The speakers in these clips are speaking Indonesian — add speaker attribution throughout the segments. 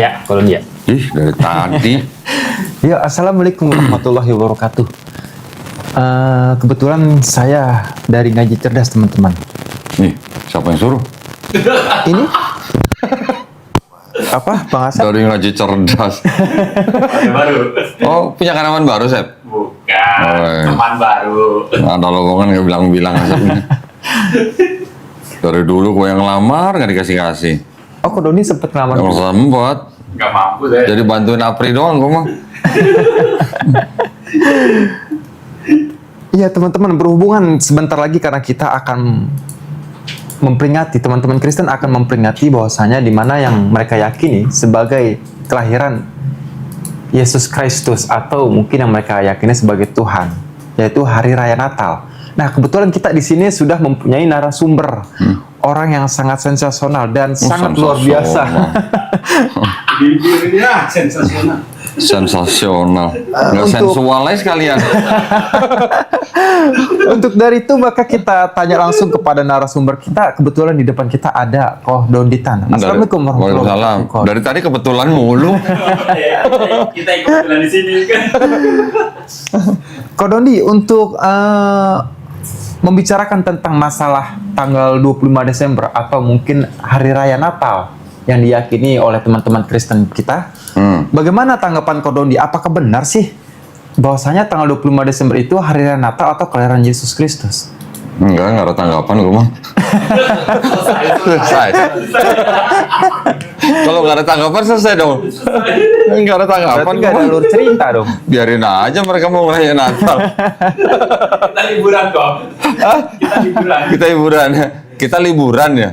Speaker 1: Ya, kalau dia.
Speaker 2: Ih, dari tadi.
Speaker 3: Ya, assalamualaikum warahmatullahi wabarakatuh. Kebetulan saya dari Ngaji Cerdas, teman-teman.
Speaker 2: Nih, siapa yang suruh?
Speaker 3: Ini apa, Bang Asep?
Speaker 2: Dari Ngaji Cerdas.
Speaker 1: Baru.
Speaker 2: Oh, punya karyawan baru, Sep?
Speaker 1: Bukan.
Speaker 2: Oh, iya.
Speaker 1: Teman baru.
Speaker 2: Ada lowongan nggak bilang-bilang Asepnya. Dari dulu gue yang ngelamar nggak dikasih-kasih.
Speaker 3: Oh, Ko Doni sempet ngelamar.
Speaker 2: Yang sempat.
Speaker 1: Gak mampu deh.
Speaker 2: Jadi bantuin Apri doang gue mah.
Speaker 3: Iya, teman-teman, berhubungan sebentar lagi karena kita akan memperingati, teman-teman Kristen akan memperingati bahwasanya di mana yang mereka yakini sebagai kelahiran Yesus Kristus, atau mungkin yang mereka yakini sebagai Tuhan, yaitu Hari Raya Natal. Nah, kebetulan kita di sini sudah mempunyai narasumber, orang yang sangat sensasional dan sangat luar biasa.
Speaker 1: Bibirnya sensasional.
Speaker 2: Sensasional. Nggak
Speaker 3: Untuk-
Speaker 2: sensual aja sekalian.
Speaker 3: Untuk dari itu maka kita tanya langsung kepada narasumber kita. Kebetulan di depan kita ada Ko Donditan. Assalamualaikum warahmatullahi
Speaker 2: Waalaikumsalam.
Speaker 3: wabarakatuh.
Speaker 2: Dari tadi kebetulan mulu.
Speaker 1: Kita ikut bulan di sini kan.
Speaker 3: Ko Dondi, untuk membicarakan tentang masalah tanggal 25 Desember atau mungkin Hari Raya Natal yang diyakini oleh teman-teman Kristen kita, bagaimana tanggapan Ko Dondi? Apakah benar sih bahwasanya tanggal 25 Desember itu Hari Raya Natal atau kelahiran Yesus Kristus?
Speaker 2: Enggak ada tanggapan gue mah. Selesai. Kalau nggak ada tanggapan selesai dong. Nggak ada tanggapan.
Speaker 3: Berarti nggak ada alur cerita dong.
Speaker 2: Biarin aja mereka mau ngerayain Natal.
Speaker 1: Kita liburan kok. Kita liburan.
Speaker 2: Kita hiburan. Kita liburan ya.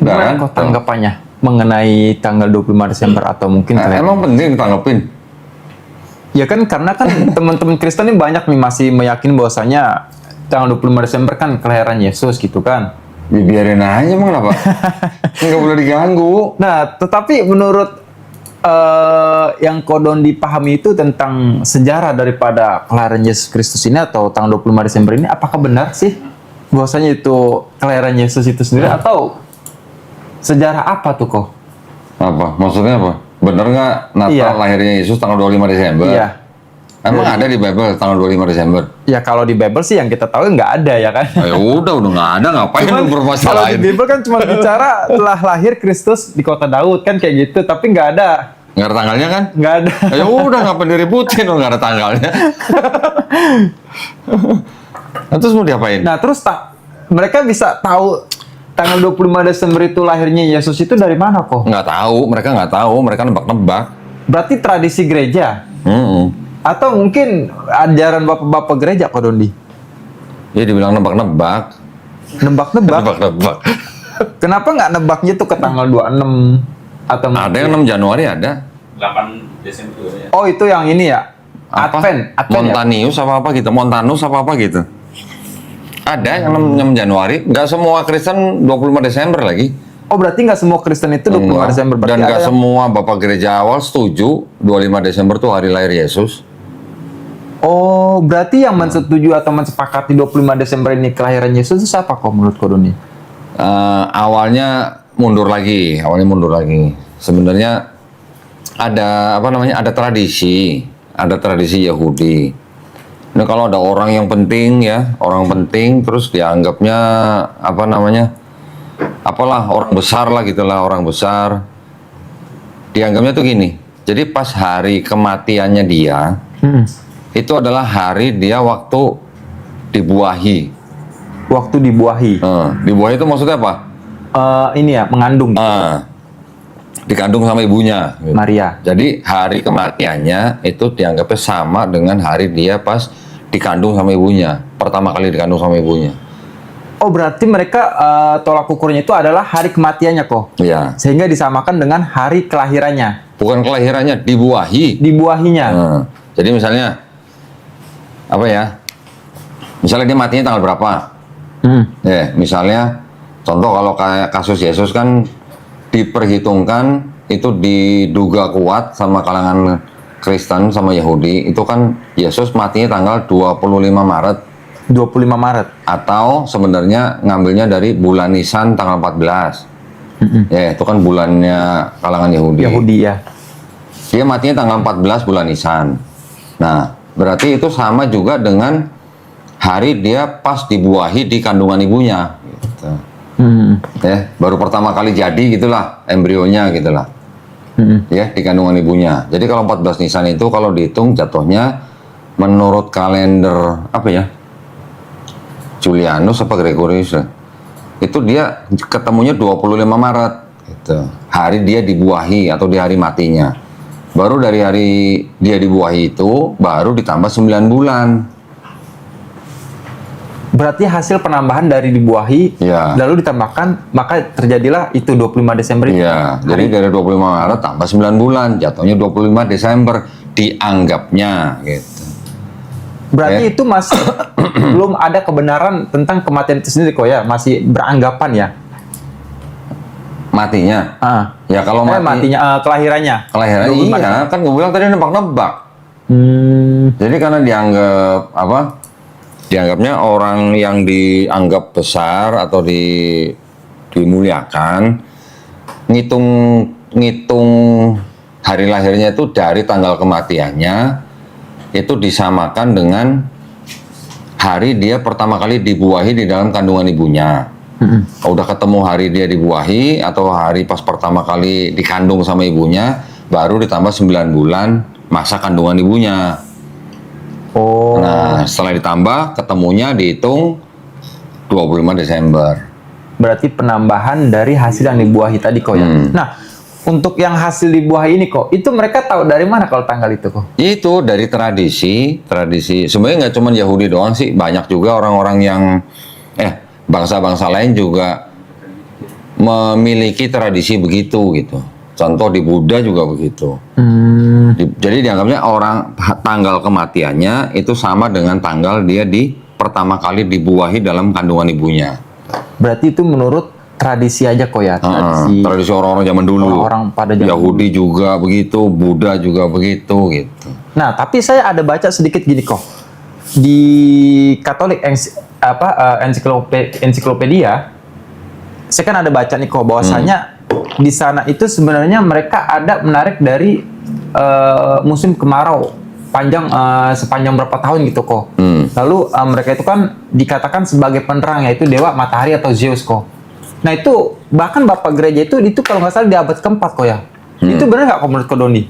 Speaker 3: Gimana kok tanggapannya mengenai tanggal 25 Desember atau mungkin kelahiran?
Speaker 2: Emang penting tanggapin.
Speaker 3: Ya kan, karena kan teman-teman Kristen ini banyak nih masih meyakini bahwasanya tanggal 25 Desember kan kelahiran Yesus gitu kan.
Speaker 2: Ya, biarin aja emang kenapa? Nggak boleh diganggu.
Speaker 3: Nah, tetapi menurut yang Ko Dondi dipahami itu tentang sejarah daripada kelahiran Yesus Kristus ini atau tanggal 25 Desember ini, apakah benar sih bahwasanya itu kelahiran Yesus itu sendiri atau sejarah apa tuh kok?
Speaker 2: Apa? Maksudnya apa? Bener nggak Natal
Speaker 3: Iya.
Speaker 2: lahirnya Yesus tanggal 25 Desember?
Speaker 3: Iya.
Speaker 2: Emang ada di Bible tanggal 25 Desember?
Speaker 3: Ya kalau di Bible sih yang kita tahu nggak ada ya kan.
Speaker 2: Ya udah nggak ada, ngapain lu
Speaker 3: Kalau di
Speaker 2: bermasalahin?
Speaker 3: Bible kan cuma bicara telah lahir Kristus di kota Daud kan kayak gitu, tapi nggak ada.
Speaker 2: Nggak ada tanggalnya kan?
Speaker 3: Nggak ada.
Speaker 2: Ya udah ngapain diributin kalau nggak ada tanggalnya? Nah, terus mau diapain?
Speaker 3: Nah, terus mereka bisa tahu tanggal 25 Desember itu lahirnya Yesus itu dari mana kok?
Speaker 2: Nggak tahu, mereka nebak-nebak.
Speaker 3: Berarti tradisi gereja atau mungkin ajaran bapak-bapak gereja kok Dondi?
Speaker 2: Ya dibilang nebak-nebak.
Speaker 3: Nebak-nebak.
Speaker 2: Nebak-nebak.
Speaker 3: Kenapa nggak nebaknya tuh ke tanggal 26 atau
Speaker 2: Ada yang 6 Januari ada.
Speaker 1: 8 Desember ya.
Speaker 3: Oh, itu yang ini ya.
Speaker 2: Apa?
Speaker 3: Advent ya?
Speaker 2: Montanius apa gitu, Montanus apa gitu. Ada yang 6 Januari, nggak semua Kristen 25 Desember lagi.
Speaker 3: Oh, berarti nggak semua Kristen itu 25
Speaker 2: Enggak.
Speaker 3: Desember. Berarti
Speaker 2: Dan
Speaker 3: ada
Speaker 2: nggak
Speaker 3: yang-
Speaker 2: semua Bapak Gereja awal setuju 25 Desember tuh hari lahir Yesus.
Speaker 3: Oh, berarti yang mensetujui atau mensepakati 25 Desember ini kelahiran Yesus itu siapa kok menurut Ko Dondi?
Speaker 2: Awalnya mundur lagi. Sebenarnya ada ada tradisi Yahudi. Nah, kalau ada orang yang penting terus dianggapnya orang besar. Dianggapnya tuh gini. Jadi pas hari kematiannya dia, itu adalah hari dia waktu dibuahi.
Speaker 3: Waktu dibuahi.
Speaker 2: Dibuahi itu maksudnya apa?
Speaker 3: Ini ya, mengandung
Speaker 2: Dikandung sama ibunya. Gitu.
Speaker 3: Maria.
Speaker 2: Jadi hari kematiannya itu dianggapnya sama dengan hari dia pas dikandung sama ibunya. Pertama kali dikandung sama ibunya.
Speaker 3: Oh, berarti mereka tolak ukurnya itu adalah hari kematiannya kok.
Speaker 2: Iya.
Speaker 3: Sehingga disamakan dengan hari kelahirannya.
Speaker 2: Bukan kelahirannya, dibuahi.
Speaker 3: Dibuahinya.
Speaker 2: Jadi misalnya misalnya dia matinya tanggal berapa? Ya, misalnya contoh kalau kayak kasus Yesus kan diperhitungkan itu diduga kuat sama kalangan Kristen sama Yahudi, itu kan Yesus matinya tanggal 25 Maret
Speaker 3: 25 Maret.
Speaker 2: atau sebenarnya ngambilnya dari bulan Nisan tanggal 14. Ya, itu kan bulannya kalangan Yahudi.
Speaker 3: Yahudi ya.
Speaker 2: Dia matinya tanggal 14 bulan Nisan. Nah, berarti itu sama juga dengan hari dia pas dibuahi di kandungan ibunya. Gitu. Ya, baru pertama kali jadi gitulah embrionya gitulah. Ya, di kandungan ibunya. Jadi kalau 14 Nisan itu kalau dihitung jatuhnya menurut kalender apa ya? Julianus apa Gregorius ya? Itu dia ketemunya 25 Maret gitu. Hari dia dibuahi atau di hari matinya. Baru dari hari dia dibuahi itu baru ditambah 9 bulan.
Speaker 3: Berarti hasil penambahan dari dibuahi
Speaker 2: Ya.
Speaker 3: lalu ditambahkan maka terjadilah itu 25 Desember itu.
Speaker 2: Iya, jadi dari 25 Maret tambah 9 bulan, jatuhnya 25 Desember dianggapnya gitu.
Speaker 3: Berarti
Speaker 2: Ya.
Speaker 3: itu masih belum ada kebenaran tentang kematian itu sendiri kok ya, masih beranggapan ya.
Speaker 2: Matinya. Ya kalau
Speaker 3: Matinya kelahirannya.
Speaker 2: kelahirannya
Speaker 3: 25
Speaker 2: iya, kan gue bilang tadi nebak-nebak. Jadi karena dianggap apa? Dianggapnya orang yang dianggap besar atau dimuliakan, ngitung hari lahirnya itu dari tanggal kematiannya itu disamakan dengan hari dia pertama kali dibuahi di dalam kandungan ibunya. Udah ketemu hari dia dibuahi atau hari pas pertama kali dikandung sama ibunya, baru ditambah 9 bulan masa kandungan ibunya.
Speaker 3: Oh.
Speaker 2: Nah, setelah ditambah, ketemunya dihitung 25 Desember.
Speaker 3: Berarti penambahan dari hasil yang dibuahi tadi kok ya. Nah, untuk yang hasil dibuahi ini kok, itu mereka tahu dari mana kalau tanggal itu kok?
Speaker 2: Itu dari tradisi. Sebenarnya nggak cuma Yahudi doang sih, banyak juga orang-orang yang bangsa-bangsa lain juga memiliki tradisi begitu gitu. Contoh di Buddha juga begitu. Jadi dianggapnya tanggal kematiannya itu sama dengan tanggal dia pertama kali dibuahi dalam kandungan ibunya.
Speaker 3: Berarti itu menurut tradisi aja kok ya,
Speaker 2: Tradisi orang-orang zaman dulu.
Speaker 3: Orang pada zaman
Speaker 2: Yahudi juga begitu, Buddha juga begitu gitu.
Speaker 3: Nah, tapi saya ada baca sedikit gini kok. Di Katolik ensiklopedia, saya kan ada baca nih kok bahwasanya di sana itu sebenarnya mereka ada menarik dari musim kemarau panjang sepanjang berapa tahun gitu kok. Lalu mereka itu kan dikatakan sebagai penerang, yaitu dewa matahari atau Zeus kok. Nah itu bahkan bapak gereja itu kalau nggak salah di abad keempat kok ya. Itu benar nggak kok menurut Doni?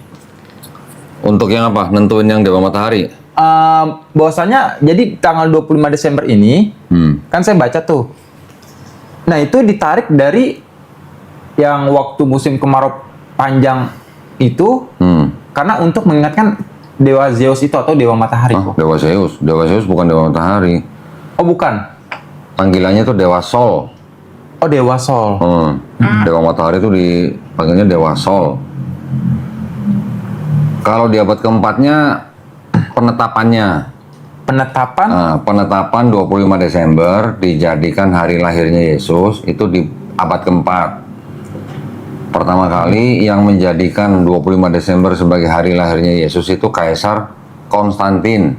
Speaker 2: Untuk yang apa? Nentuin yang dewa matahari?
Speaker 3: Bahwasanya jadi tanggal 25 Desember ini kan saya baca tuh. Nah itu ditarik dari yang waktu musim kemarau panjang itu karena untuk mengingatkan dewa Zeus itu atau dewa matahari kok.
Speaker 2: Dewa Zeus. Dewa Zeus bukan dewa matahari.
Speaker 3: Oh bukan.
Speaker 2: Panggilannya tuh dewa Sol.
Speaker 3: Oh dewa Sol.
Speaker 2: Dewa matahari itu dipanggilnya dewa Sol. Kalau di abad keempatnya penetapan penetapan 25 Desember dijadikan hari lahirnya Yesus itu di abad keempat. Pertama kali yang menjadikan 25 Desember sebagai hari lahirnya Yesus itu Kaisar Konstantin.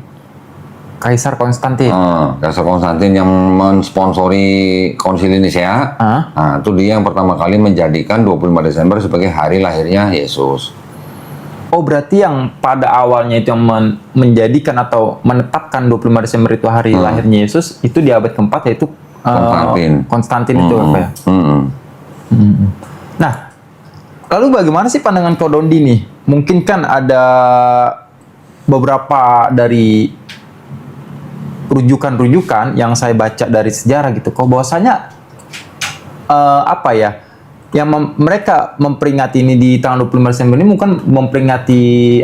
Speaker 2: Kaisar Konstantin yang mensponsori Konsili Nisea. Nah, itu dia yang pertama kali menjadikan 25 Desember sebagai hari lahirnya Yesus.
Speaker 3: Oh, berarti yang pada awalnya itu yang menjadikan atau menetapkan 25 Desember itu hari lahirnya Yesus itu di abad keempat yaitu Konstantin itu apa ya? Nah, lalu bagaimana sih pandangan Ko Dondi nih? Mungkin kan ada beberapa dari rujukan-rujukan yang saya baca dari sejarah gitu kok bahwasanya mereka memperingati ini di tanggal 25 Desember ini bukan memperingati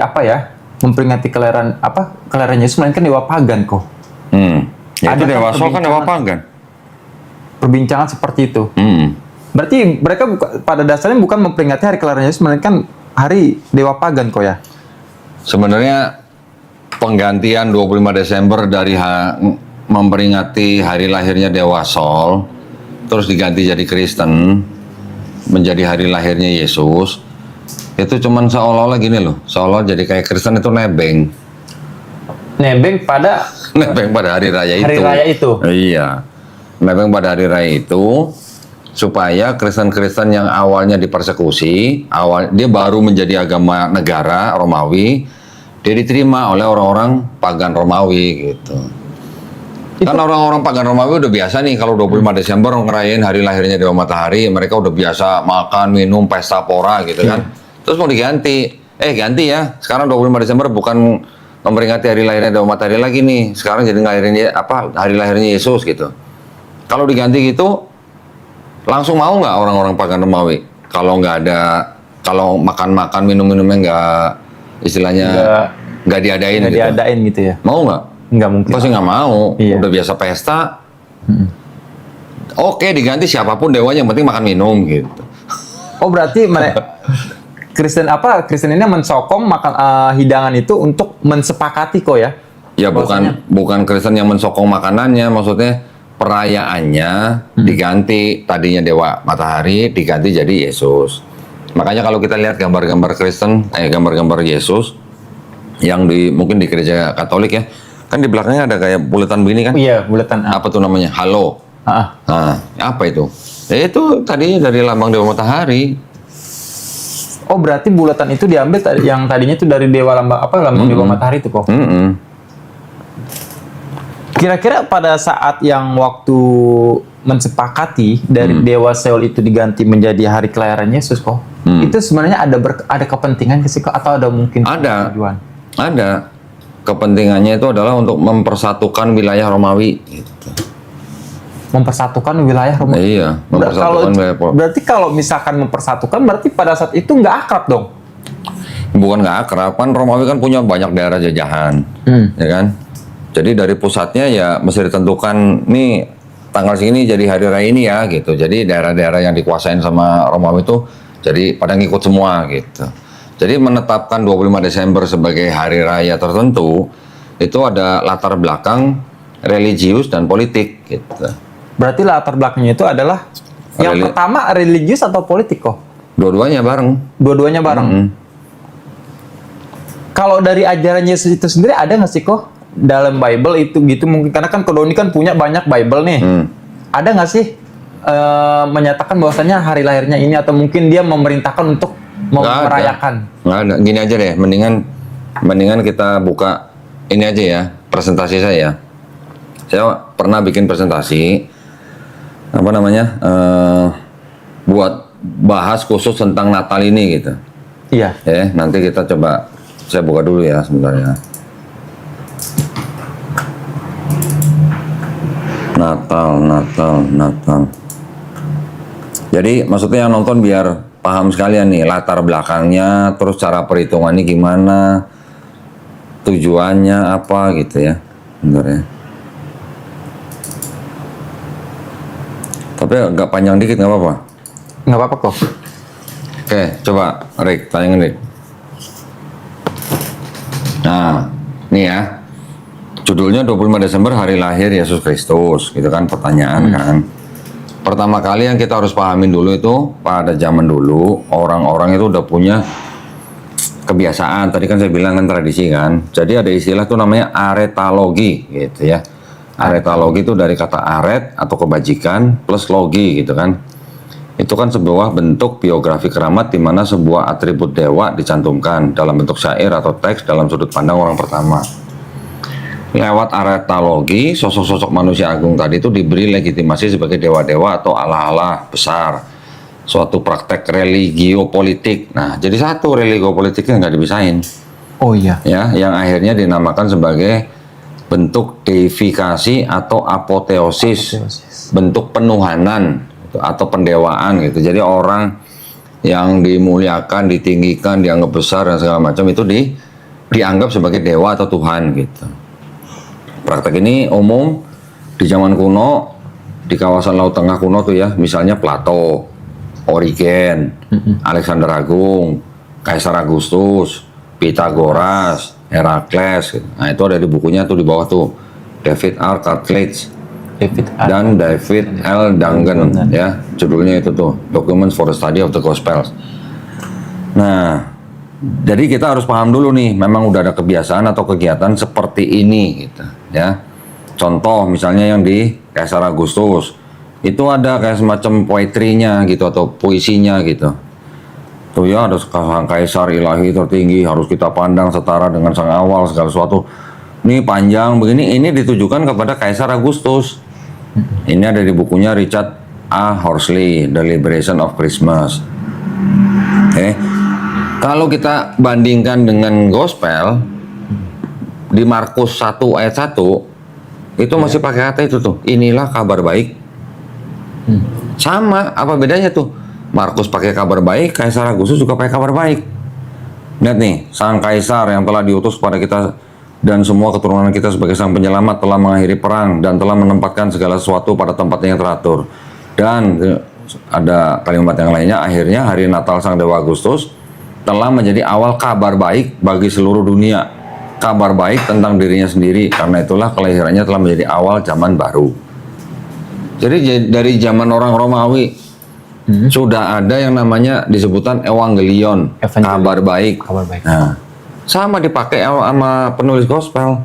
Speaker 3: memperingati kelahiran Yesus, melainkan dewa pagan kok.
Speaker 2: Ya, itu dewa Sol kan dewa pagan.
Speaker 3: Perbincangan seperti itu. Berarti mereka pada dasarnya bukan memperingati hari kelahiran Yesus, melainkan hari dewa pagan kok ya.
Speaker 2: Sebenarnya penggantian 25 Desember dari memperingati hari lahirnya Dewa Sol terus diganti jadi Kristen menjadi hari lahirnya Yesus itu cuman seolah-olah gini loh, seolah jadi kayak Kristen itu nebeng pada hari raya itu.
Speaker 3: Hari raya itu.
Speaker 2: Iya. Nebeng pada hari raya itu supaya Kristen-Kristen yang awalnya dipersekusi, dia baru menjadi agama negara Romawi, dia diterima oleh orang-orang pagan Romawi gitu. Kan orang-orang pagan Romawi udah biasa nih kalau 25 Desember ngerayain hari lahirnya Dewa Matahari, mereka udah biasa makan, minum, pesta pora gitu kan. Terus mau diganti, ganti ya. Sekarang 25 Desember bukan memperingati hari lahirnya Dewa Matahari lagi nih. Sekarang jadi hari lahirnya Yesus gitu. Kalau diganti gitu, langsung mau nggak orang-orang pagan Romawi? Kalau makan-makan, minum-minumnya nggak, istilahnya nggak diadain
Speaker 3: Nggak
Speaker 2: gitu.
Speaker 3: diadain gitu ya?
Speaker 2: Mau nggak?
Speaker 3: Nggak mungkin.
Speaker 2: Pasti nggak mau.
Speaker 3: Iya.
Speaker 2: Udah biasa pesta. Oke, diganti siapapun dewanya, yang penting makan minum gitu.
Speaker 3: Oh berarti Kristen ini mensokong makan hidangan itu untuk mensepakati kok ya?
Speaker 2: Ya bukan Kristen yang mensokong makanannya, maksudnya perayaannya diganti, tadinya Dewa Matahari diganti jadi Yesus. Makanya kalau kita lihat gambar-gambar Kristen, gambar-gambar Yesus yang mungkin di gereja Katolik ya, kan di belakangnya ada kayak buletan begini kan?
Speaker 3: Iya, buletan.
Speaker 2: Apa tuh namanya? Halo. Nah, apa itu? Itu tadinya dari lambang Dewa Matahari.
Speaker 3: Oh berarti buletan itu diambil yang tadinya itu dari lambang Dewa Matahari itu kok? Kira-kira pada saat yang waktu mensepakati dari Dewa Seol itu diganti menjadi hari kelahiran Yesus kok, itu sebenarnya ada kepentingan sih kok, atau ada mungkin tujuan?
Speaker 2: Ada. Kepentingannya itu adalah untuk mempersatukan wilayah Romawi. Gitu.
Speaker 3: Mempersatukan wilayah Romawi?
Speaker 2: Iya, mempersatukan wilayah.
Speaker 3: Berarti kalau misalkan mempersatukan, berarti pada saat itu nggak akrab dong?
Speaker 2: Bukan nggak akrab, kan Romawi kan punya banyak daerah jajahan, ya kan? Jadi dari pusatnya ya mesti ditentukan nih tanggal segini jadi hari raya ini ya gitu. Jadi daerah-daerah yang dikuasain sama Romawi itu jadi pada ngikut semua gitu. Jadi menetapkan 25 Desember sebagai hari raya tertentu itu ada latar belakang religius dan politik gitu.
Speaker 3: Berarti latar belakangnya itu adalah yang pertama religius atau politik kok?
Speaker 2: Dua-duanya bareng.
Speaker 3: Dua-duanya bareng. Kalau dari ajaran Yesus itu sendiri ada nggak sih kok dalam Bible itu gitu mungkin, karena kan Kodoni kan punya banyak Bible nih. Ada nggak sih menyatakan bahwasannya hari lahirnya ini, atau mungkin dia memerintahkan untuk merayakan?
Speaker 2: Nggak ada. Gini aja deh, mendingan kita buka ini aja ya, presentasi saya. Saya pernah bikin presentasi buat bahas khusus tentang Natal ini gitu.
Speaker 3: Iya.
Speaker 2: Nanti kita coba, saya buka dulu ya sebentar ya. Natal. Jadi maksudnya yang nonton biar paham sekalian nih latar belakangnya, terus cara perhitungannya gimana, tujuannya apa gitu ya. Bentar ya. Tapi agak panjang dikit, nggak apa-apa?
Speaker 3: Nggak apa-apa kok.
Speaker 2: Oke, coba Rick, tayangin Rick. Nah, ini ya. Judulnya 25 Desember hari lahir Yesus Kristus, gitu kan pertanyaan kan. Pertama kali yang kita harus pahamin dulu itu, pada zaman dulu, orang-orang itu udah punya kebiasaan. Tadi kan saya bilang kan tradisi kan. Jadi ada istilah tuh namanya aretalogi, gitu ya. Aretalogi itu dari kata aret atau kebajikan plus logi gitu kan. Itu kan sebuah bentuk biografi keramat di mana sebuah atribut dewa dicantumkan dalam bentuk syair atau teks dalam sudut pandang orang pertama. Lewat aretalogi, sosok-sosok manusia agung tadi itu diberi legitimasi sebagai dewa-dewa atau allah-allah besar. Suatu praktek religio-politik. Nah, jadi satu religio-politiknya nggak dipisahin.
Speaker 3: Oh iya.
Speaker 2: Ya, yang akhirnya dinamakan sebagai bentuk deifikasi atau apoteosis. Bentuk penuhanan atau pendewaan gitu. Jadi orang yang dimuliakan, ditinggikan, dianggap besar dan segala macam itu dianggap sebagai dewa atau Tuhan gitu. Praktek ini umum di zaman kuno, di kawasan Laut Tengah kuno tuh ya, misalnya Plato, Origen, Alexander Agung, Kaisar Augustus, Pythagoras, Herakles. Nah itu ada di bukunya tuh di bawah tuh, David R. Cartledge dan David L. Dungan ya, judulnya itu tuh, Documents for the Study of the Gospels. Nah, jadi kita harus paham dulu nih, memang udah ada kebiasaan atau kegiatan seperti ini gitu ya. Contoh misalnya yang di Kaisar Agustus itu ada kayak semacam poetrinya gitu atau puisinya gitu. Tuh ya, ada sang kaisar ilahi tertinggi harus kita pandang setara dengan sang awal segala sesuatu. Ini panjang begini, ini ditujukan kepada Kaisar Augustus. Ini ada di bukunya Richard A. Horsley, The Liberation of Christmas. Kalau kita bandingkan dengan Gospel di Markus 1 ayat 1 itu masih pakai kata itu tuh, inilah kabar baik. Sama, apa bedanya tuh? Markus pakai kabar baik, Kaisar Agustus juga pakai kabar baik. Lihat nih, sang kaisar yang telah diutus kepada kita dan semua keturunan kita sebagai sang penyelamat telah mengakhiri perang dan telah menempatkan segala sesuatu pada tempatnya yang teratur. Dan ada kalimat yang lainnya, akhirnya hari Natal sang Dewa Agustus telah menjadi awal kabar baik bagi seluruh dunia. Kabar baik tentang dirinya sendiri, karena itulah kelahirannya telah menjadi awal zaman baru. Jadi dari zaman orang Romawi sudah ada yang namanya disebutan Evangelion, kabar baik.
Speaker 3: Kabar baik.
Speaker 2: Nah, sama dipakai sama penulis Gospel.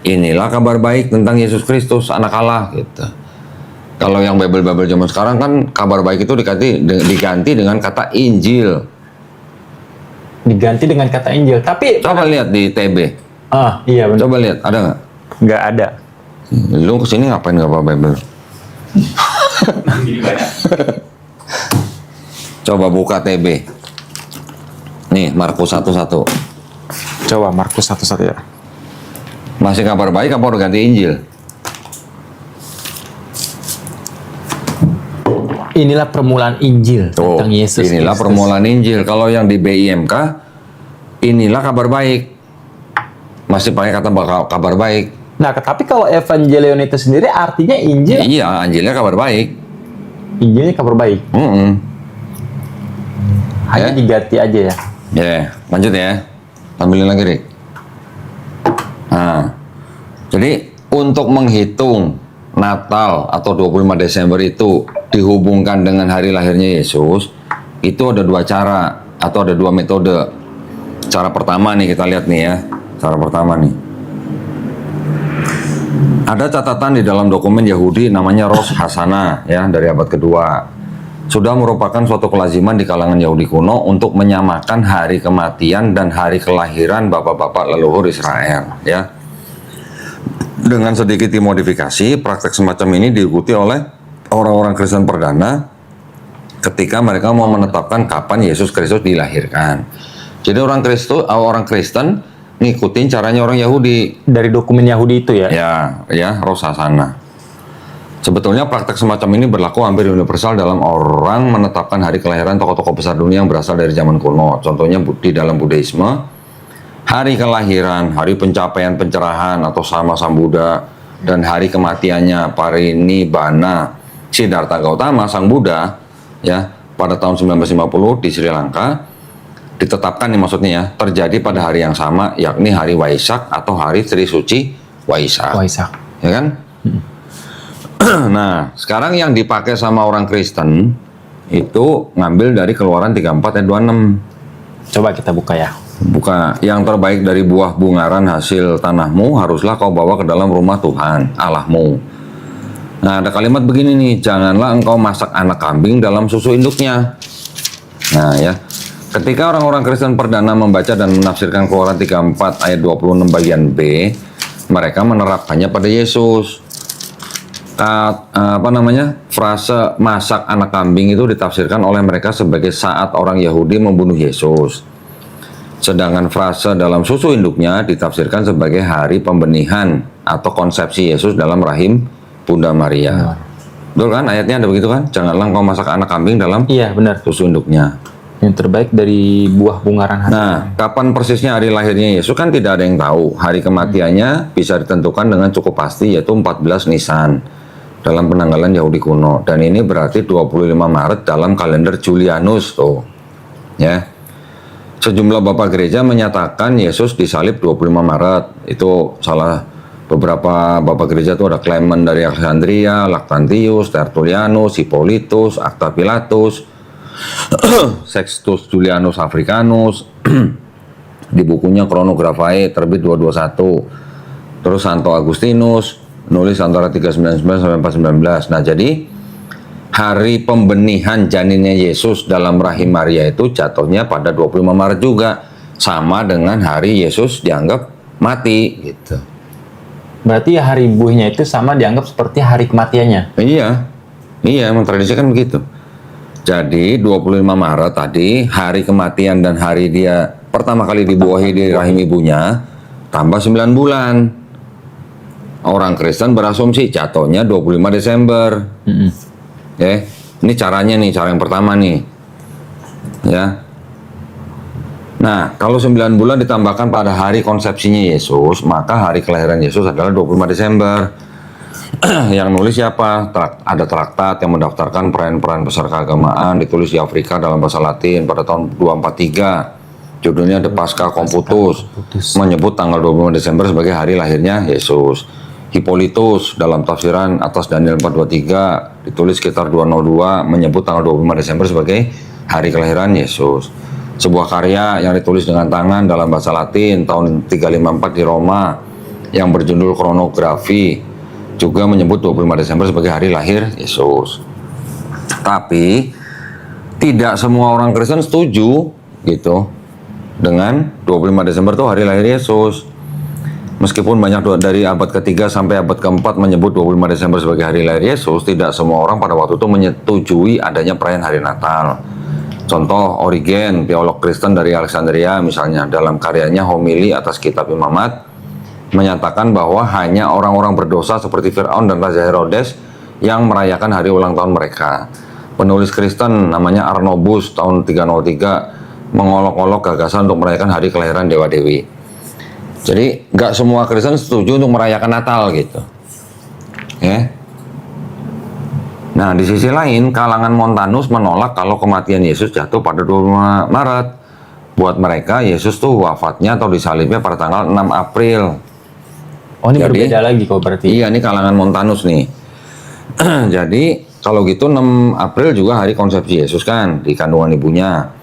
Speaker 2: Inilah kabar baik tentang Yesus Kristus, Anak Allah gitu. Kalau yang Bible zaman sekarang kan kabar baik itu diganti dengan kata Injil.
Speaker 3: Diganti dengan kata Injil. Tapi
Speaker 2: Coba lihat di TB.
Speaker 3: Iya benar.
Speaker 2: Coba lihat, ada nggak?
Speaker 3: Nggak ada.
Speaker 2: Lu kesini ngapain nggak bawa Bible?
Speaker 1: Ini banyak.
Speaker 2: Coba buka TB. Nih, Markus 1:1.
Speaker 3: Coba Markus 1:1 ya.
Speaker 2: Masih kabar baik apa udah ganti Injil?
Speaker 3: Inilah permulaan Injil
Speaker 2: Tuh,
Speaker 3: tentang Yesus
Speaker 2: inilah
Speaker 3: Kristus.
Speaker 2: permulaan Injil. Kalau yang di BIMK, inilah kabar baik. Masih pakai kata kabar baik.
Speaker 3: Nah, tapi kalau Evangelion itu sendiri artinya Injil.
Speaker 2: Iya, Injilnya kabar baik.
Speaker 3: Injilnya kabar baik. Hanya
Speaker 2: Ya.
Speaker 3: diganti aja ya.
Speaker 2: Ya, lanjut ya. Ambilin lagi, Rik. Nah, jadi untuk menghitung Natal atau 25 Desember itu dihubungkan dengan hari lahirnya Yesus, itu ada dua cara atau ada dua metode. Cara pertama nih kita lihat nih ya. Cara pertama nih. Ada catatan di dalam dokumen Yahudi namanya Rosh Hashanah ya dari abad kedua. Sudah merupakan suatu kelaziman di kalangan Yahudi kuno untuk menyamakan hari kematian dan hari kelahiran bapak-bapak leluhur Israel ya. Dengan sedikit dimodifikasi, praktek semacam ini diikuti oleh orang-orang Kristen perdana ketika mereka mau menetapkan kapan Yesus Kristus dilahirkan. Jadi orang Kristen ngikutin caranya orang Yahudi.
Speaker 3: Dari dokumen Yahudi itu ya.
Speaker 2: Ya, Rosh Hashanah. Sebetulnya praktek semacam ini berlaku hampir universal dalam orang menetapkan hari kelahiran tokoh-tokoh besar dunia yang berasal dari zaman kuno. Contohnya di dalam Buddhisme, hari kelahiran, hari pencapaian pencerahan atau sama Sang Buddha, dan hari kematiannya Parinibbana Siddhartha Gautama Sang Buddha ya pada tahun 1950 di Sri Lanka ditetapkan nih maksudnya ya, terjadi pada hari yang sama, yakni hari Waisak atau hari Sri Suci Waisak. Ya kan? Nah, sekarang yang dipakai sama orang Kristen itu ngambil dari Keluaran 34 ayat 26.
Speaker 3: Coba kita buka ya.
Speaker 2: Buka, yang terbaik dari buah bungaran hasil tanahmu haruslah kau bawa ke dalam rumah Tuhan Allahmu. Nah, ada kalimat begini nih, janganlah engkau masak anak kambing dalam susu induknya. Nah ya, ketika orang-orang Kristen perdana membaca dan menafsirkan Keluaran 34 ayat 26 bagian B, mereka menerapkannya pada Yesus. Frase masak anak kambing itu ditafsirkan oleh mereka sebagai saat orang Yahudi membunuh Yesus. Sedangkan frase dalam susu induknya ditafsirkan sebagai hari pembenihan atau konsepsi Yesus dalam rahim Bunda Maria. Betul kan? Ayatnya ada begitu kan? Janganlah engkau masak anak kambing dalam
Speaker 3: benar.
Speaker 2: susu induknya.
Speaker 3: Yang terbaik dari buah bungaran hati.
Speaker 2: Nah, kapan persisnya hari lahirnya Yesus kan tidak ada yang tahu. Hari kematiannya bisa ditentukan dengan cukup pasti, yaitu 14 Nisan dalam penanggalan Yahudi kuno. Dan ini berarti 25 Maret dalam kalender Julianus tuh. Ya. Sejumlah bapak gereja menyatakan Yesus disalib 25 Maret. Itu salah beberapa bapak gereja itu ada Clement dari Alexandria, Lactantius, Tertullianus, Hippolytus, Acta Pilatus, Sextus Julianus Africanus di bukunya Chronographae terbit 221. Terus Santo Agustinus nulis antara 399 sampai 419. Nah, jadi hari pembenihan janinnya Yesus dalam rahim Maria itu jatuhnya pada 25 Maret juga, sama dengan hari Yesus dianggap mati gitu.
Speaker 3: Berarti hari buihnya itu sama dianggap seperti hari kematiannya.
Speaker 2: Iya, emang tradisi kan begitu. Jadi 25 Maret tadi hari kematian dan hari dia pertama kali dibuahi di rahim ibunya tambah 9 bulan. Orang Kristen berasumsi jatuhnya 25 Desember. Ya, ini caranya nih, cara yang pertama nih. Ya. Nah, kalau 9 bulan ditambahkan pada hari konsepsinya Yesus, maka hari kelahiran Yesus adalah 25 Desember. Yang nulis siapa? Ada traktat yang mendaftarkan peran-peran besar keagamaan, ditulis di Afrika dalam bahasa Latin pada tahun 243. Judulnya The Pascha Computus, menyebut tanggal 25 Desember sebagai hari lahirnya Yesus. Hippolytus dalam tafsiran atas Daniel 423 ditulis sekitar 202 menyebut tanggal 25 Desember sebagai hari kelahiran Yesus. Sebuah karya yang ditulis dengan tangan dalam bahasa Latin tahun 354 di Roma yang berjudul Kronografi juga menyebut 25 Desember sebagai hari lahir Yesus. Tapi tidak semua orang Kristen setuju gitu dengan 25 Desember itu hari lahir Yesus. Meskipun banyak dari abad ketiga sampai abad keempat menyebut 25 Desember sebagai hari lahir Yesus, tidak semua orang pada waktu itu menyetujui adanya perayaan hari Natal. Contoh Origen, teolog Kristen dari Alexandria misalnya, dalam karyanya Homili atas Kitab Imamat, menyatakan bahwa hanya orang-orang berdosa seperti Firaun dan Raja Herodes yang merayakan hari ulang tahun mereka. Penulis Kristen namanya Arnobus tahun 303 mengolok-olok gagasan untuk merayakan hari kelahiran dewa-dewi. Jadi nggak semua Kristen setuju untuk merayakan Natal gitu. Ya. Nah, di sisi lain, kalangan Montanus menolak kalau kematian Yesus jatuh pada 25 Maret. Buat mereka, Yesus tuh wafatnya atau disalibnya pada tanggal 6 April.
Speaker 3: Oh, ini berbeda lagi kok berarti.
Speaker 2: Iya, ini kalangan Montanus nih. Jadi, kalau gitu 6 April juga hari konsepsi Yesus kan, di kandungan ibunya.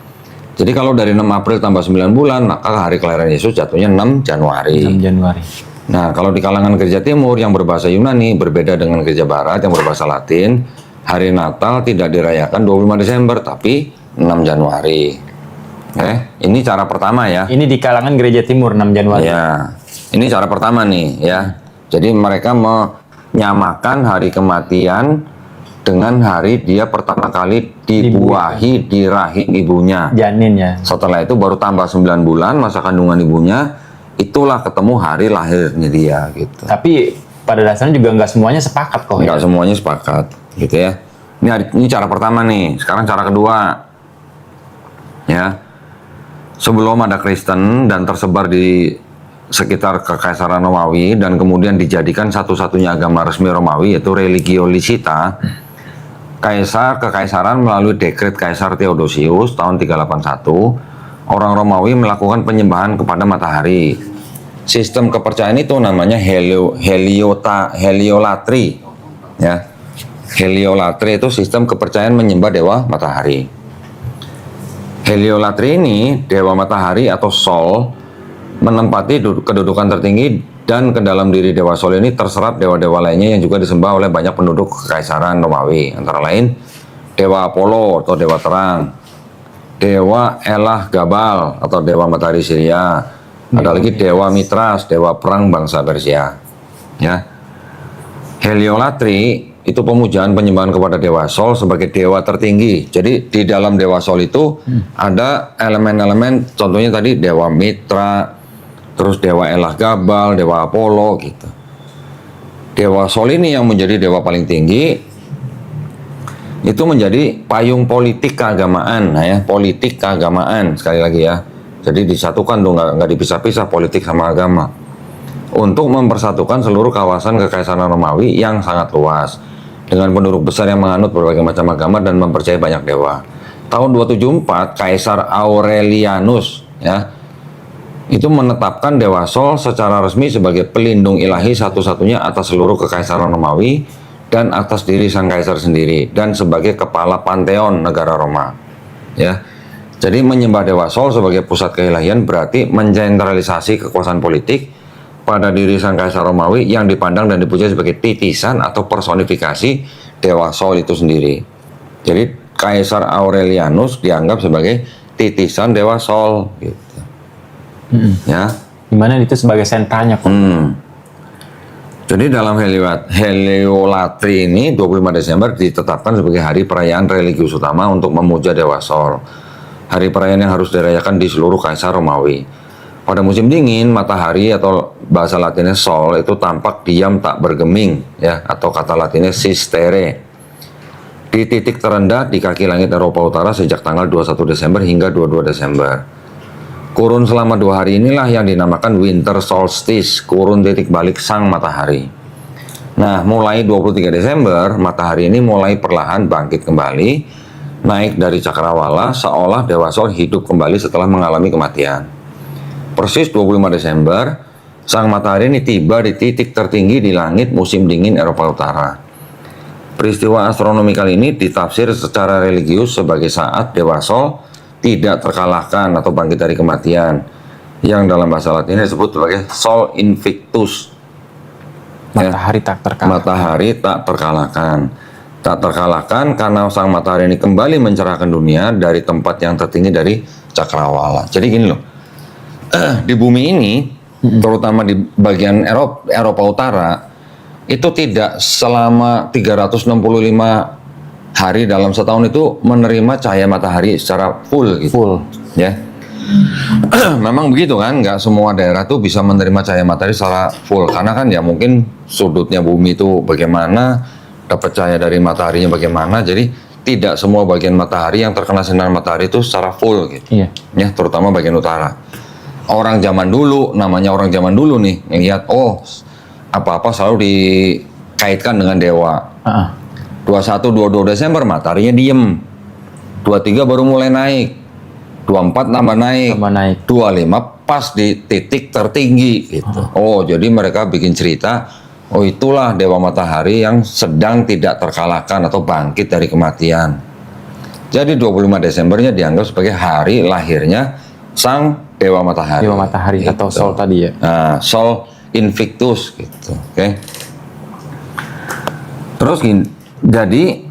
Speaker 2: Jadi kalau dari 6 April tambah 9 bulan, maka hari kelahiran Yesus jatuhnya 6 Januari.
Speaker 3: 6 Januari.
Speaker 2: Nah, kalau di kalangan gereja timur yang berbahasa Yunani, berbeda dengan gereja barat yang berbahasa Latin, hari Natal tidak dirayakan 25 Desember, tapi 6 Januari. Ini cara pertama ya.
Speaker 3: Ini di kalangan gereja timur 6 Januari.
Speaker 2: Ya, ini cara pertama nih ya. Jadi mereka menyamakan hari kematian dengan hari dia pertama kali dibuahi di rahim ibunya.
Speaker 3: Janin ya.
Speaker 2: Setelah itu baru tambah 9 bulan masa kandungan ibunya, itulah ketemu hari lahirnya dia gitu.
Speaker 3: Tapi pada dasarnya juga nggak semuanya sepakat kok.
Speaker 2: Nggak semuanya sepakat gitu ya. Ini cara pertama nih. Sekarang cara kedua. Ya. Sebelum ada Kristen dan tersebar di sekitar Kekaisaran Romawi dan kemudian dijadikan satu-satunya agama resmi Romawi yaitu Religio Licita, Kekaisaran melalui dekret Kaisar Theodosius tahun 381, orang Romawi melakukan penyembahan kepada matahari. Sistem kepercayaan itu namanya heliolatri. Ya. Heliolatri itu sistem kepercayaan menyembah dewa matahari. Heliolatri ini, dewa matahari atau Sol, menempati kedudukan tertinggi dan ke dalam diri dewa Sol ini terserap dewa-dewa lainnya yang juga disembah oleh banyak penduduk Kekaisaran Romawi. Antara lain dewa Apollo atau dewa terang, dewa Elah Gabal atau dewa matahari Syria, ada lagi dewa Mitras, dewa perang bangsa Persia. Ya. Heliolatri itu pemujaan penyembahan kepada dewa Sol sebagai dewa tertinggi. Jadi di dalam dewa Sol itu ada elemen-elemen, contohnya tadi dewa Mitra, terus dewa Elah Gabal, dewa Apollo gitu. Dewa Sol ini yang menjadi dewa paling tinggi, itu menjadi payung politik keagamaan, nah ya, politik keagamaan sekali lagi ya. Jadi disatukan tuh, nggak dipisah-pisah politik sama agama. Untuk mempersatukan seluruh kawasan Kekaisaran Romawi yang sangat luas dengan penduduk besar yang menganut berbagai macam agama dan mempercayai banyak dewa. Tahun 274 Kaisar Aurelianus ya itu menetapkan dewa Sol secara resmi sebagai pelindung ilahi satu-satunya atas seluruh Kekaisaran Romawi dan atas diri sang kaisar sendiri dan sebagai kepala panteon negara Roma. Ya. Jadi menyembah dewa Sol sebagai pusat keilahian berarti mensentralisasi kekuasaan politik pada diri sang kaisar Romawi yang dipandang dan dipuja sebagai titisan atau personifikasi dewa Sol itu sendiri. Jadi Kaisar Aurelianus dianggap sebagai titisan Dewa Sol gitu. Ya.
Speaker 3: Dimana itu sebagai sentranya kok.
Speaker 2: Jadi dalam Heliolatri ini 25 Desember ditetapkan sebagai hari perayaan religius utama untuk memuja Dewa Sol. Hari perayaan yang harus dirayakan di seluruh Kaisar Romawi. Pada musim dingin, matahari atau bahasa Latinnya Sol itu tampak diam tak bergeming, ya, atau kata Latinnya sistere. Di titik terendah di kaki langit Eropa Utara sejak tanggal 21 Desember hingga 22 Desember. Kurun selama 2 hari inilah yang dinamakan winter solstice, kurun titik balik sang matahari. Nah, mulai 23 Desember, matahari ini mulai perlahan bangkit kembali, naik dari cakrawala seolah Dewa Sol hidup kembali setelah mengalami kematian. Persis 25 Desember, sang matahari ini tiba di titik tertinggi di langit musim dingin Eropa Utara. Peristiwa astronomi kali ini ditafsir secara religius sebagai saat Dewa Sol tidak terkalahkan atau bangkit dari kematian, yang dalam bahasa Latin disebut sebagai Sol Invictus.
Speaker 3: Matahari tak terkalahkan.
Speaker 2: Matahari tak terkalahkan. Tak terkalahkan karena sang matahari ini kembali mencerahkan dunia dari tempat yang tertinggi dari cakrawala. Jadi gini loh, di bumi ini, terutama di bagian Eropa Utara, itu tidak selama 365 hari dalam setahun itu menerima cahaya matahari secara full gitu.
Speaker 3: Full.
Speaker 2: Ya. Memang begitu kan, nggak semua daerah tuh bisa menerima cahaya matahari secara full karena kan ya mungkin sudutnya bumi itu bagaimana, dapat cahaya dari mataharinya bagaimana, jadi tidak semua bagian matahari yang terkena sinar matahari itu secara full gitu.
Speaker 3: Iya.
Speaker 2: Ya, terutama bagian utara. Orang zaman dulu, namanya orang zaman dulu nih, ngelihat apa-apa selalu dikaitkan dengan dewa. 21, 22 Desember mataharinya diem. 23 baru mulai naik. 24 tambah naik. 25 pas di titik tertinggi gitu. Oh, jadi mereka bikin cerita, oh itulah dewa matahari yang sedang tidak terkalahkan atau bangkit dari kematian. Jadi 25 Desembernya dianggap sebagai hari lahirnya sang dewa matahari.
Speaker 3: Dewa matahari
Speaker 2: gitu.
Speaker 3: atau Sol tadi ya.
Speaker 2: Nah, Sol Invictus gitu. Oke. Terus gini, jadi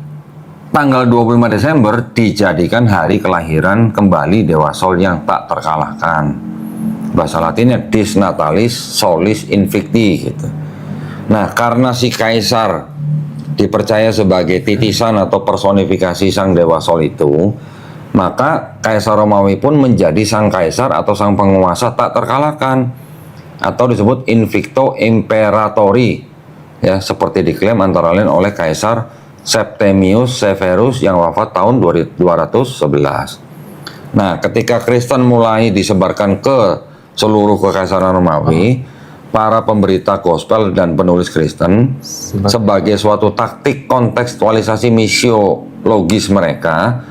Speaker 2: tanggal 25 Desember dijadikan hari kelahiran kembali Dewa Sol yang tak terkalahkan. Bahasa Latinnya Dis Natalis Solis Invicti gitu. Nah, karena si kaisar dipercaya sebagai titisan atau personifikasi sang Dewa Sol itu, maka Kaisar Romawi pun menjadi sang kaisar atau sang penguasa tak terkalahkan, atau disebut Invicto Imperatori, ya, seperti diklaim antara lain oleh Kaisar Septimius Severus yang wafat tahun 211. Nah, ketika Kristen mulai disebarkan ke seluruh kekaisaran Romawi, para pemberita gospel dan penulis Kristen sebagai suatu taktik kontekstualisasi misiologis mereka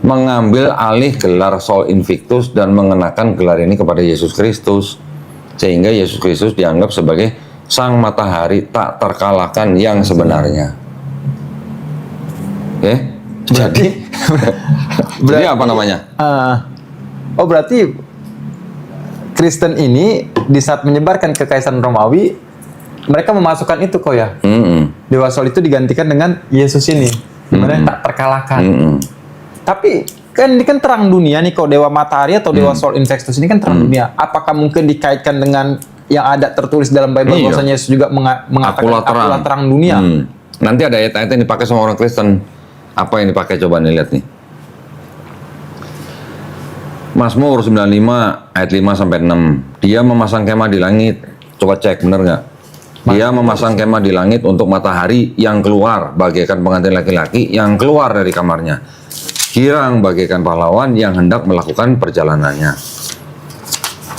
Speaker 2: mengambil alih gelar Sol Invictus dan mengenakan gelar ini kepada Yesus Kristus, sehingga Yesus Kristus dianggap sebagai sang matahari tak terkalahkan yang sebenarnya. Oke? Jadi apa namanya?
Speaker 3: Berarti Kristen ini di saat menyebarkan kekaisaran Romawi, mereka memasukkan itu kok ya. Dewa Sol itu digantikan dengan Yesus ini, dimana tak terkalahkan. Tapi kan ini kan terang dunia nih, kok Dewa Matahari atau Dewa Sol Invictus ini kan terang dunia. Apakah mungkin dikaitkan dengan yang ada tertulis dalam Bible bahwasanya Yesus juga mengatakan akulah terang dunia?
Speaker 2: Nanti ada ayat-ayat yang dipakai sama orang Kristen. Apa yang dipakai, coba nih lihat nih. Mazmur 95 ayat 5 sampai 6. Dia memasang kemah di langit. Coba cek bener nggak? Dia memasang kemah di langit untuk matahari yang keluar bagaikan pengantin laki-laki yang keluar dari kamarnya. Girang bagaikan pahlawan yang hendak melakukan perjalanannya.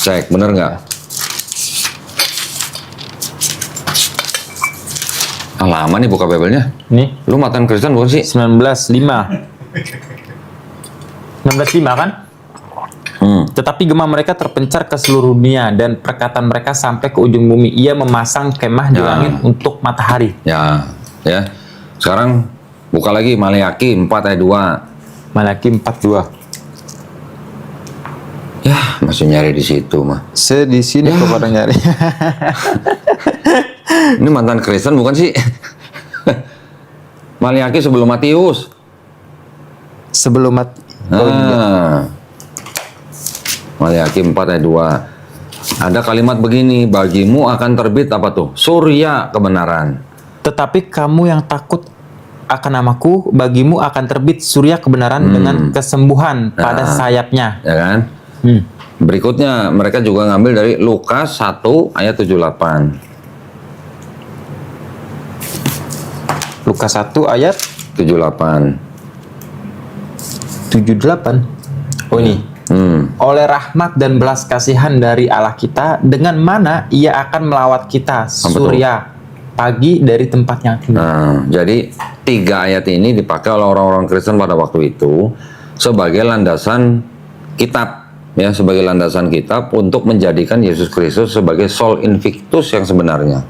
Speaker 2: Cek bener nggak? Lama nih buka Bible-nya.
Speaker 3: Nih,
Speaker 2: Lu mantan Kristen bukan sih?
Speaker 3: 19:5. 19:5 kan? Tetapi gema mereka terpencar ke seluruh dunia dan perkataan mereka sampai ke ujung bumi. Ia memasang kemah di langit untuk matahari.
Speaker 2: Ya, ya. Sekarang buka lagi Maleakhi 4 ayat 2.
Speaker 3: Maleakhi 4:2.
Speaker 2: Ya, masih nyari di situ mah.
Speaker 3: Di sini kok pada nyari.
Speaker 2: Ini mantan Kristen bukan sih? Maleakhi sebelum Matius.
Speaker 3: sebelum mati. Oh, iya.
Speaker 2: Maliaki 4 ayat 2. Ada kalimat begini, bagimu akan terbit apa tuh? Surya kebenaran.
Speaker 3: Tetapi kamu yang takut akan namaku, bagimu akan terbit surya kebenaran dengan kesembuhan pada sayapnya.
Speaker 2: Ya kan? Berikutnya mereka juga ngambil dari Lukas 1 ayat 78.
Speaker 3: Lukas 1 ayat
Speaker 2: 78.
Speaker 3: 78. Oh ini. Oleh rahmat dan belas kasihan dari Allah kita, dengan mana Ia akan melawat kita surya pagi dari tempat yang tinggi.
Speaker 2: Nah, jadi 3 ayat ini dipakai oleh orang-orang Kristen pada waktu itu sebagai landasan kitab, ya, sebagai landasan kitab untuk menjadikan Yesus Kristus sebagai sol invictus yang sebenarnya.